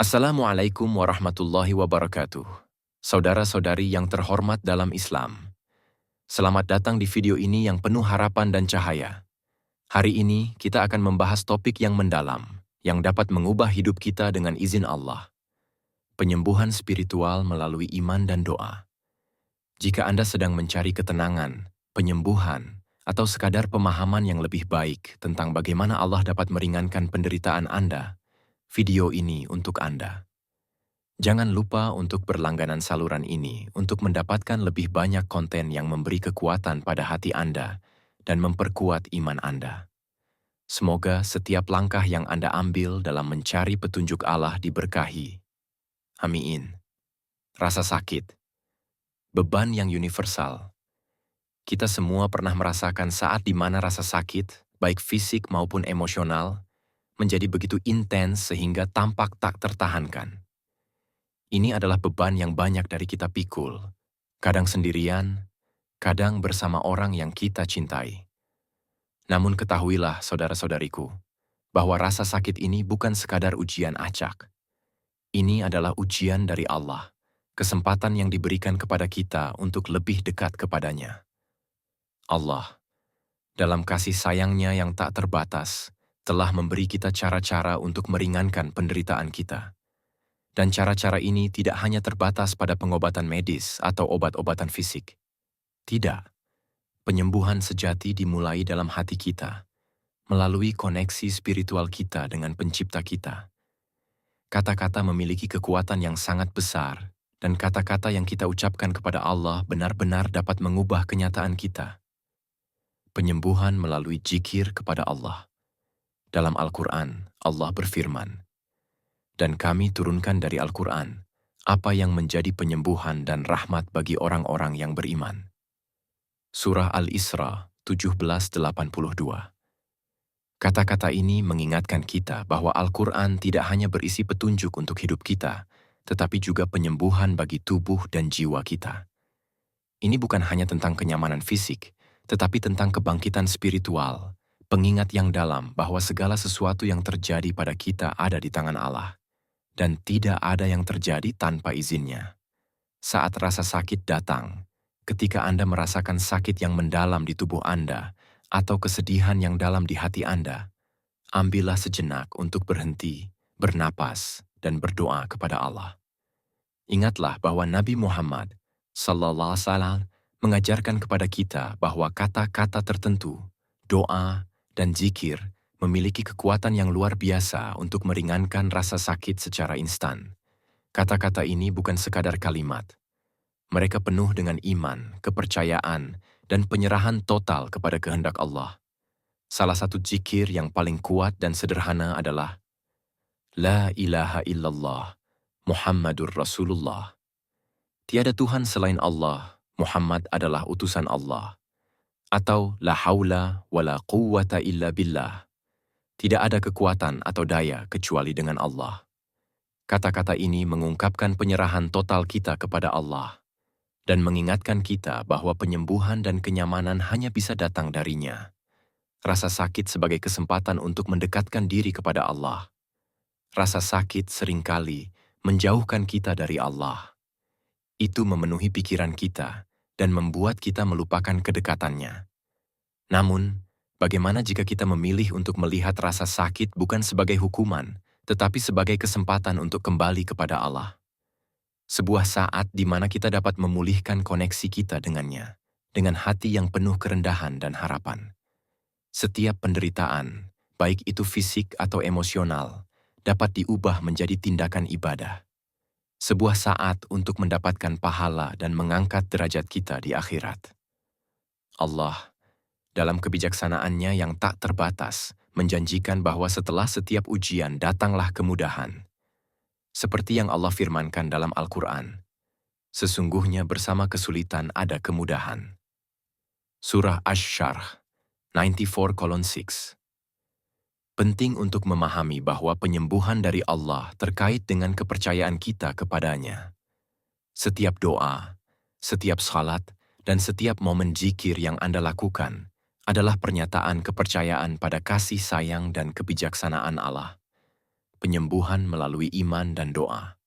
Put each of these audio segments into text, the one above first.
Assalamualaikum warahmatullahi wabarakatuh. Saudara-saudari yang terhormat dalam Islam, selamat datang di video ini yang penuh harapan dan cahaya. Hari ini kita akan membahas topik yang mendalam, yang dapat mengubah hidup kita dengan izin Allah. Penyembuhan spiritual melalui iman dan doa. Jika Anda sedang mencari ketenangan, penyembuhan, atau sekadar pemahaman yang lebih baik tentang bagaimana Allah dapat meringankan penderitaan Anda, video ini untuk Anda. Jangan lupa untuk berlangganan saluran ini untuk mendapatkan lebih banyak konten yang memberi kekuatan pada hati Anda dan memperkuat iman Anda. Semoga setiap langkah yang Anda ambil dalam mencari petunjuk Allah diberkahi. Amin. Rasa sakit. Beban yang universal. Kita semua pernah merasakan saat di mana rasa sakit, baik fisik maupun emosional, menjadi begitu intens sehingga tampak tak tertahankan. Ini adalah beban yang banyak dari kita pikul, kadang sendirian, kadang bersama orang yang kita cintai. Namun ketahuilah saudara-saudariku, bahwa rasa sakit ini bukan sekadar ujian acak. Ini adalah ujian dari Allah, kesempatan yang diberikan kepada kita untuk lebih dekat kepadanya. Allah, dalam kasih sayangnya yang tak terbatas, telah memberi kita cara-cara untuk meringankan penderitaan kita. Dan cara-cara ini tidak hanya terbatas pada pengobatan medis atau obat-obatan fisik. Tidak. Penyembuhan sejati dimulai dalam hati kita, melalui koneksi spiritual kita dengan Pencipta kita. Kata-kata memiliki kekuatan yang sangat besar, dan kata-kata yang kita ucapkan kepada Allah benar-benar dapat mengubah kenyataan kita. Penyembuhan melalui zikir kepada Allah. Dalam Al-Quran, Allah berfirman, "Dan kami turunkan dari Al-Quran, apa yang menjadi penyembuhan dan rahmat bagi orang-orang yang beriman." Surah Al-Isra 1782. Kata-kata ini mengingatkan kita bahwa Al-Quran tidak hanya berisi petunjuk untuk hidup kita, tetapi juga penyembuhan bagi tubuh dan jiwa kita. Ini bukan hanya tentang kenyamanan fisik, tetapi tentang kebangkitan spiritual, pengingat yang dalam bahwa segala sesuatu yang terjadi pada kita ada di tangan Allah. Dan tidak ada yang terjadi tanpa izinnya. Saat rasa sakit datang, ketika Anda merasakan sakit yang mendalam di tubuh Anda, atau kesedihan yang dalam di hati Anda, ambillah sejenak untuk berhenti, bernapas, dan berdoa kepada Allah. Ingatlah bahwa Nabi Muhammad SAW mengajarkan kepada kita bahwa kata-kata tertentu, doa, dan zikir memiliki kekuatan yang luar biasa untuk meringankan rasa sakit secara instan. Kata-kata ini bukan sekadar kalimat. Mereka penuh dengan iman, kepercayaan, dan penyerahan total kepada kehendak Allah. Salah satu zikir yang paling kuat dan sederhana adalah La ilaha illallah, Muhammadur Rasulullah. Tiada Tuhan selain Allah, Muhammad adalah utusan Allah. Atau La haula wa la quwwata illa billah. Tidak ada kekuatan atau daya kecuali dengan Allah. Kata-kata ini mengungkapkan penyerahan total kita kepada Allah dan mengingatkan kita bahwa penyembuhan dan kenyamanan hanya bisa datang darinya. Rasa sakit sebagai kesempatan untuk mendekatkan diri kepada Allah. Rasa sakit seringkali menjauhkan kita dari Allah. Itu memenuhi pikiran kita dan membuat kita melupakan kedekatannya. Namun, bagaimana jika kita memilih untuk melihat rasa sakit bukan sebagai hukuman, tetapi sebagai kesempatan untuk kembali kepada Allah? Sebuah saat di mana kita dapat memulihkan koneksi kita dengannya, dengan hati yang penuh kerendahan dan harapan. Setiap penderitaan, baik itu fisik atau emosional, dapat diubah menjadi tindakan ibadah. Sebuah saat untuk mendapatkan pahala dan mengangkat derajat kita di akhirat. Allah, dalam kebijaksanaannya yang tak terbatas, menjanjikan bahwa setelah setiap ujian datanglah kemudahan. Seperti yang Allah firmankan dalam Al-Quran, sesungguhnya bersama kesulitan ada kemudahan. Surah Asy-Syarh 94:6. Penting untuk memahami bahwa penyembuhan dari Allah terkait dengan kepercayaan kita kepadanya. Setiap doa, setiap salat, dan setiap momen zikir yang Anda lakukan adalah pernyataan kepercayaan pada kasih sayang dan kebijaksanaan Allah. penyembuhan melalui iman dan doa.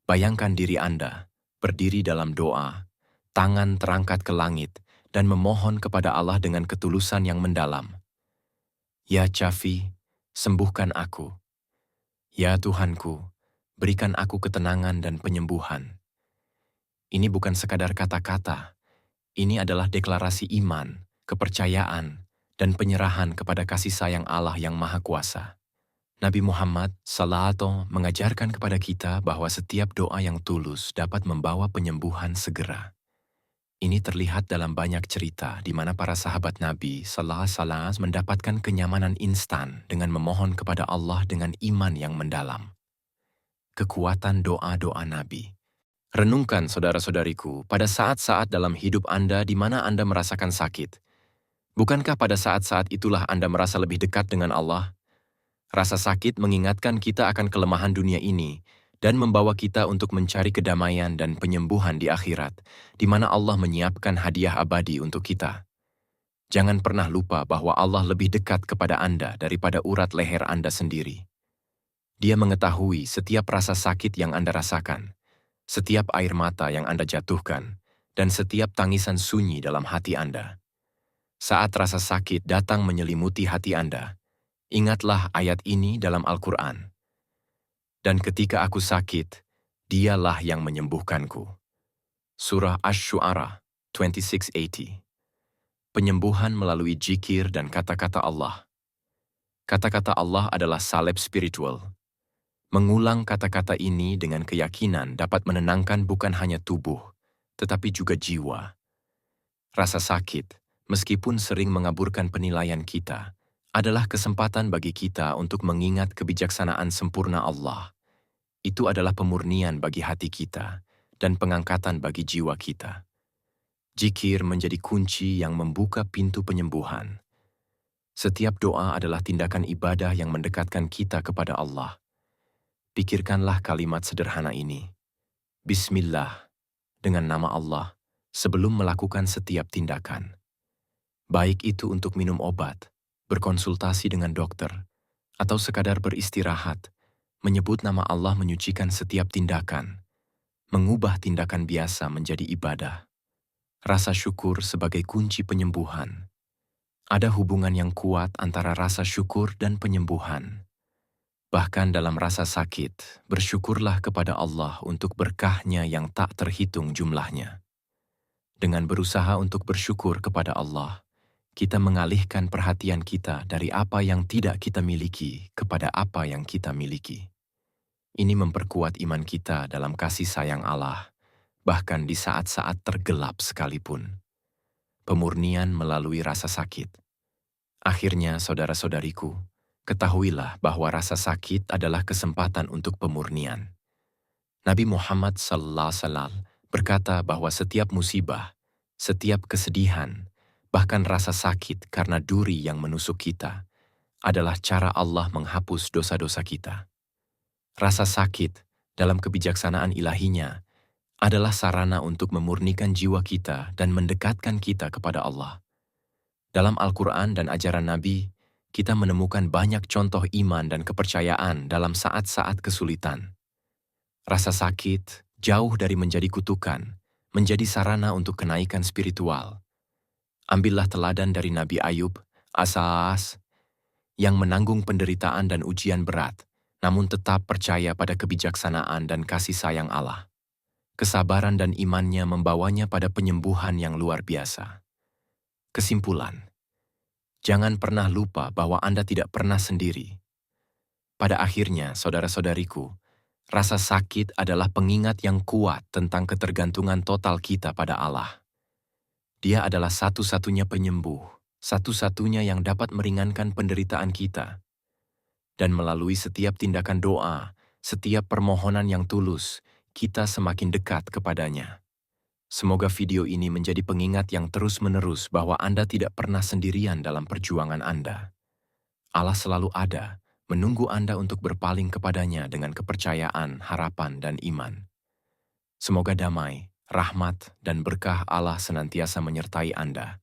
Bayangkan diri Anda berdiri dalam doa, tangan terangkat ke langit, dan memohon kepada Allah dengan ketulusan yang mendalam. Ya Syafi, sembuhkan aku. Ya Tuhanku, berikan aku ketenangan dan penyembuhan. Ini bukan sekadar kata-kata, ini adalah deklarasi iman, kepercayaan, dan penyerahan kepada kasih sayang Allah yang Maha Kuasa. Nabi Muhammad SAW mengajarkan kepada kita bahwa setiap doa yang tulus dapat membawa penyembuhan segera. Ini terlihat dalam banyak cerita di mana para sahabat Nabi SAW mendapatkan kenyamanan instan dengan memohon kepada Allah dengan iman yang mendalam. Kekuatan doa-doa Nabi. Renungkan saudara-saudariku pada saat-saat dalam hidup Anda di mana Anda merasakan sakit. Bukankah pada saat-saat itulah Anda merasa lebih dekat dengan Allah? Rasa sakit mengingatkan kita akan kelemahan dunia ini dan membawa kita untuk mencari kedamaian dan penyembuhan di akhirat, di mana Allah menyiapkan hadiah abadi untuk kita. Jangan pernah lupa bahwa Allah lebih dekat kepada Anda daripada urat leher Anda sendiri. Dia mengetahui setiap rasa sakit yang Anda rasakan, setiap air mata yang Anda jatuhkan, dan setiap tangisan sunyi dalam hati Anda. Saat rasa sakit datang menyelimuti hati Anda, ingatlah ayat ini dalam Al-Quran. Dan ketika aku sakit, dialah yang menyembuhkanku. Surah Asy-Syu'ara 2680. Penyembuhan melalui zikir dan kata-kata Allah. Kata-kata Allah adalah salep spiritual. Mengulang kata-kata ini dengan keyakinan dapat menenangkan bukan hanya tubuh, tetapi juga jiwa. Rasa sakit, meskipun sering mengaburkan penilaian kita, adalah kesempatan bagi kita untuk mengingat kebijaksanaan sempurna Allah. Itu adalah pemurnian bagi hati kita dan pengangkatan bagi jiwa kita. Zikir menjadi kunci yang membuka pintu penyembuhan. Setiap doa adalah tindakan ibadah yang mendekatkan kita kepada Allah. Pikirkanlah kalimat sederhana ini. Bismillah, dengan nama Allah, sebelum melakukan setiap tindakan. Baik itu untuk minum obat, berkonsultasi dengan dokter, atau sekadar beristirahat, menyebut nama Allah menyucikan setiap tindakan, mengubah tindakan biasa menjadi ibadah. Rasa syukur sebagai kunci penyembuhan. Ada hubungan yang kuat antara rasa syukur dan penyembuhan. Bahkan dalam rasa sakit, bersyukurlah kepada Allah untuk berkahnya yang tak terhitung jumlahnya. Dengan berusaha untuk bersyukur kepada Allah, kita mengalihkan perhatian kita dari apa yang tidak kita miliki kepada apa yang kita miliki. Ini memperkuat iman kita dalam kasih sayang Allah, bahkan di saat-saat tergelap sekalipun. Pemurnian melalui rasa sakit. Akhirnya, saudara-saudariku, ketahuilah bahwa rasa sakit adalah kesempatan untuk pemurnian. Nabi Muhammad SAW berkata bahwa setiap musibah, setiap kesedihan, bahkan rasa sakit karena duri yang menusuk kita, adalah cara Allah menghapus dosa-dosa kita. Rasa sakit dalam kebijaksanaan ilahinya adalah sarana untuk memurnikan jiwa kita dan mendekatkan kita kepada Allah. Dalam Al-Quran dan ajaran Nabi, kita menemukan banyak contoh iman dan kepercayaan dalam saat-saat kesulitan. Rasa sakit, jauh dari menjadi kutukan, menjadi sarana untuk kenaikan spiritual. Ambillah teladan dari Nabi Ayub, as, yang menanggung penderitaan dan ujian berat, namun tetap percaya pada kebijaksanaan dan kasih sayang Allah. Kesabaran dan imannya membawanya pada penyembuhan yang luar biasa. Kesimpulan, jangan pernah lupa bahwa Anda tidak pernah sendiri. Pada akhirnya, saudara-saudariku, rasa sakit adalah pengingat yang kuat tentang ketergantungan total kita pada Allah. Dia adalah satu-satunya penyembuh, satu-satunya yang dapat meringankan penderitaan kita. Dan melalui setiap tindakan doa, setiap permohonan yang tulus, kita semakin dekat kepadanya. Semoga video ini menjadi pengingat yang terus-menerus bahwa Anda tidak pernah sendirian dalam perjuangan Anda. Allah selalu ada, menunggu Anda untuk berpaling kepadanya dengan kepercayaan, harapan, dan iman. Semoga damai, rahmat, dan berkah Allah senantiasa menyertai Anda.